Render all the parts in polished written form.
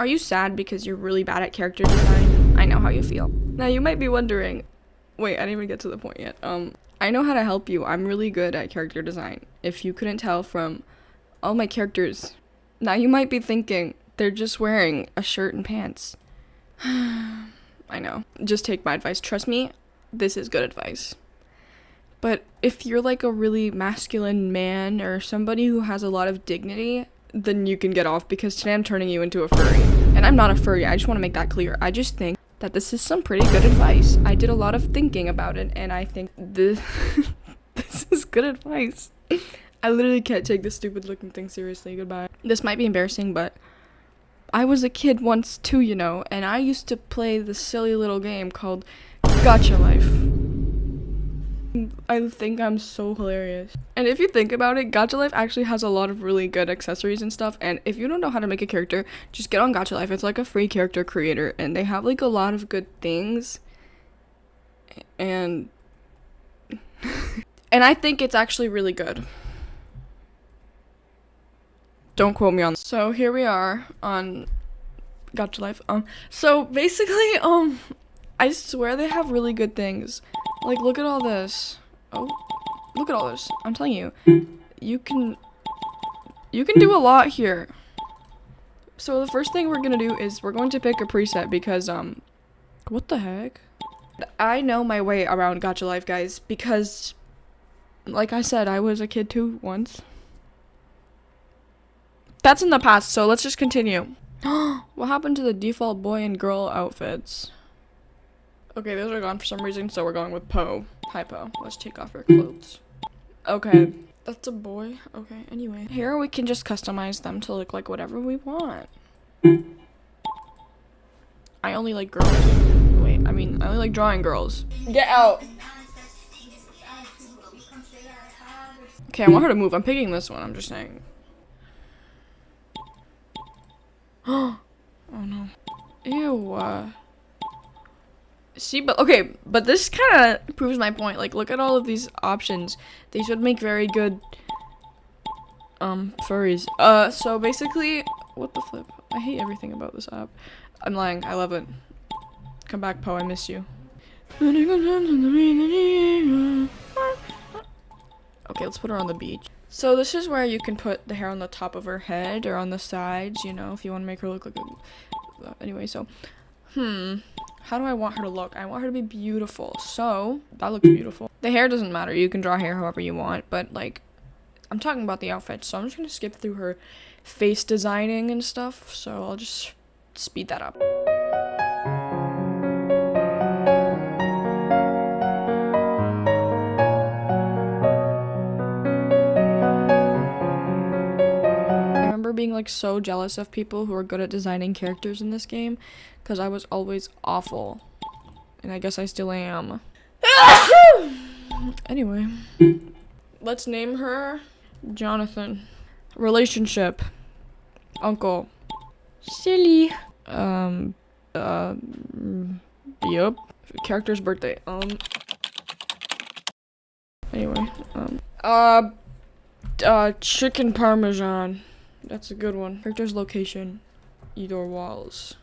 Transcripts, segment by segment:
Are you sad because you're really bad at character design? I know how you feel. Now you might be wondering, wait, I didn't even get to the point yet. I know how to help you. I'm really good at character design. If you couldn't tell from all my characters. Now you might be thinking, they're just wearing a shirt and pants. I know. Just take my advice. Trust me, this is good advice. But if you're like a really masculine man or somebody who has a lot of dignity, then you can get off, because today I'm turning you into a furry. And I'm not a furry, I just want to make that clear. I just think that this is some pretty good advice. I did a lot of thinking about it, and I think this is good advice. I literally can't take this stupid looking thing seriously. Goodbye. This might be embarrassing, but I was a kid once too, you know, and I used to play this silly little game called Gotcha Life. I think I'm so hilarious. And if you think about it, Gotcha Life actually has a lot of really good accessories and stuff, and if you don't know how to make a character, just get on Gotcha Life. It's like a free character creator, and they have like a lot of good things, and and I think it's actually really good. Don't quote me on. So here we are on Gotcha Life. So basically, I swear they have really good things. Like, look at all this. Oh, look at all this. I'm telling you, you can do a lot here. So the first thing we're gonna do is we're going to pick a preset because, what the heck? I know my way around Gotcha Life, guys, because, like I said, I was a kid too once. That's in the past, so let's just continue. What happened to the default boy and girl outfits? Okay, those are gone for some reason, so we're going with Poe. Hi, Poe. Let's take off our clothes. Okay, that's a boy. Okay, anyway. Here we can just customize them to look like whatever we want. I only like girls. Wait, I only like drawing girls. Get out! Okay, I want her to move. I'm picking this one, I'm just saying. Oh no. Ew. See, but okay, but this kind of proves my point. Like, look at all of these options. These would make very good furries. So basically, what the flip? I hate everything about this app. I'm lying. I love it. Come back, Poe. I miss you. Okay, let's put her on the beach. So this is where you can put the hair on the top of her head or on the sides, you know, if you want to make her look like a... Anyway, so, how do I want her to look? I want her to be beautiful. So, that looks beautiful. The hair doesn't matter. You can draw hair however you want, but, like, I'm talking about the outfit, so I'm just going to skip through her face designing and stuff, so I'll just speed that up. Being like so jealous of people who are good at designing characters in this game, because I was always awful, and I guess I still am. Anyway, let's name her Jonathan. Relationship: uncle. Silly. Yep. Character's birthday. Anyway, chicken parmesan. That's a good one. Character's location: either walls.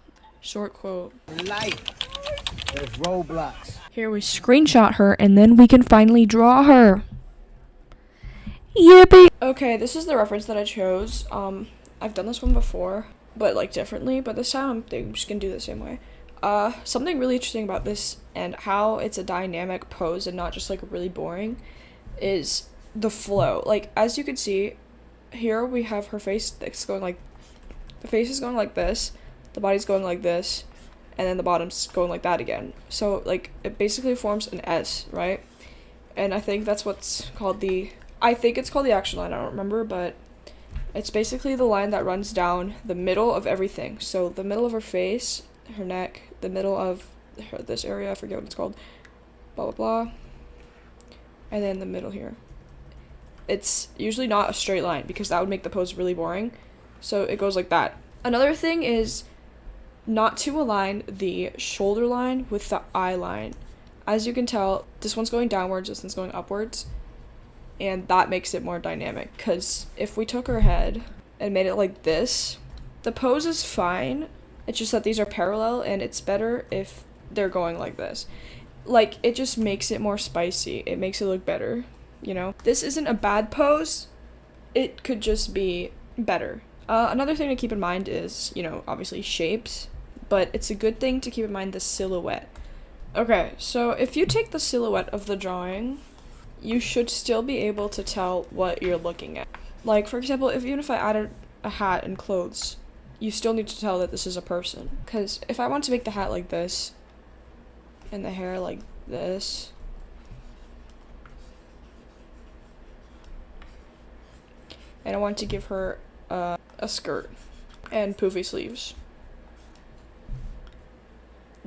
Short quote: life. There's roadblocks. Here we screenshot her, and then we can finally draw her. Yippee! Okay, this is the reference that I chose. I've done this one before, but like differently. But this time I'm just gonna do it the same way. Something really interesting about this and how it's a dynamic pose and not just like really boring is the flow. Like, as you can see, here we have her face that's going like, the face is going like this, the body's going like this, and then the bottom's going like that again. So like it basically forms an S, right? And I think that's what's called I think it's called the action line, I don't remember, but it's basically the line that runs down the middle of everything. So the middle of her face, her neck, the middle of this area, I forget what it's called, blah blah blah, and then the middle here. It's usually not a straight line because that would make the pose really boring. So it goes like that. Another thing is not to align the shoulder line with the eye line. As you can tell, this one's going downwards, this one's going upwards. And that makes it more dynamic. Because if we took her head and made it like this, the pose is fine, It's just that these are parallel, and it's better if they're going like this. Like, it just makes it more spicy. It makes it look better, you know? This isn't a bad pose. It could just be better. Another thing to keep in mind is, you know, obviously shapes, but it's a good thing to keep in mind the silhouette. Okay, so if you take the silhouette of the drawing, you should still be able to tell what you're looking at. Like, for example, even if I added a hat and clothes, you still need to tell that this is a person. Because if I want to make the hat like this, and the hair like this, and I want to give her a skirt and poofy sleeves,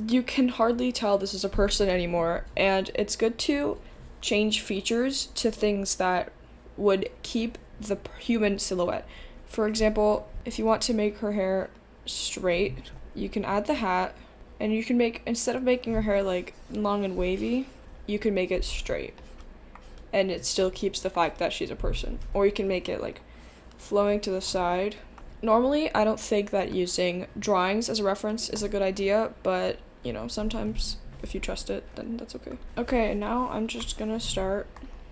you can hardly tell this is a person anymore, and it's good to change features to things that would keep the human silhouette. For example, if you want to make her hair straight, you can add the hat, and you can make, instead of making her hair like long and wavy, you can make it straight, and it still keeps the fact that she's a person. Or you can make it like flowing to the side. Normally, I don't think that using drawings as a reference is a good idea, but you know, sometimes if you trust it, then that's okay. Okay, now I'm just gonna start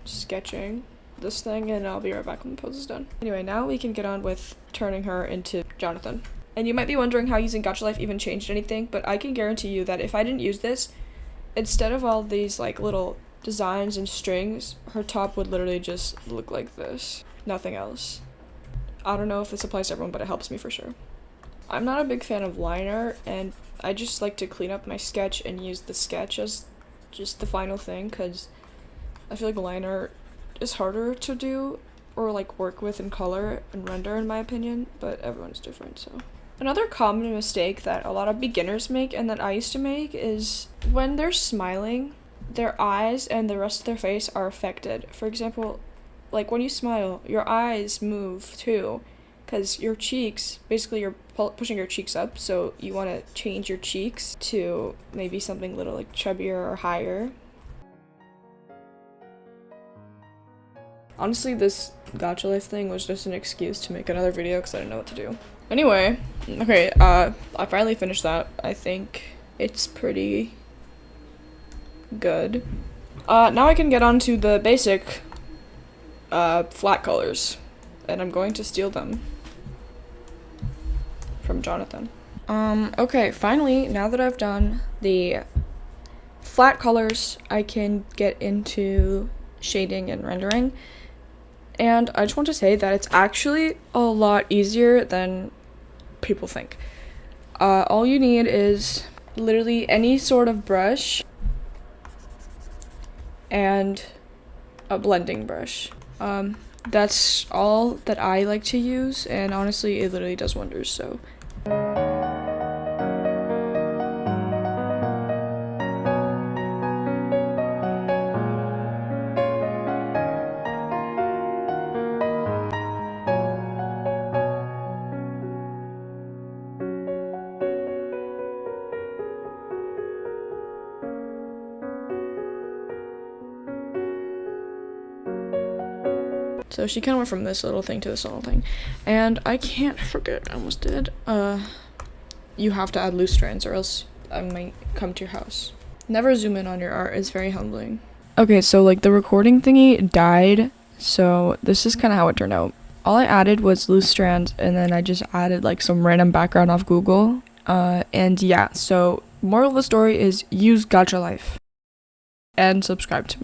sketching this thing, and I'll be right back when the pose is done. Anyway, now we can get on with turning her into Jonathan. And you might be wondering how using Gacha Life even changed anything, but I can guarantee you that if I didn't use this, instead of all these like little designs and strings, her top would literally just look like this. Nothing else. I don't know if this applies to everyone, but it helps me for sure. I'm not a big fan of line art, and I just like to clean up my sketch and use the sketch as just the final thing, because I feel like line art is harder to do or like work with in color and render, in my opinion, but everyone's different. So another common mistake that a lot of beginners make, and that I used to make, is when they're smiling, their eyes and the rest of their face are affected. For example, like when you smile, your eyes move too, because your cheeks, basically you're pushing your cheeks up, so you want to change your cheeks to maybe something a little like chubbier or higher. Honestly, this Gacha Life thing was just an excuse to make another video because I didn't know what to do. Anyway, okay, I finally finished that. I think it's pretty good. Now I can get on to the basic flat colors, and I'm going to steal them from Jonathan. Okay, finally, now that I've done the flat colors, I can get into shading and rendering. And I just want to say that it's actually a lot easier than people think. All you need is literally any sort of brush and a blending brush. That's all that I like to use, and honestly, it literally does wonders, so. So she kind of went from this little thing to this little thing. And I can't forget, I almost did. You have to add loose strands or else I might come to your house. Never zoom in on your art, it's very humbling. Okay, so like the recording thingy died, so this is kind of how it turned out. All I added was loose strands, and then I just added like some random background off Google. And yeah, so moral of the story is use Gacha Life. And subscribe to me.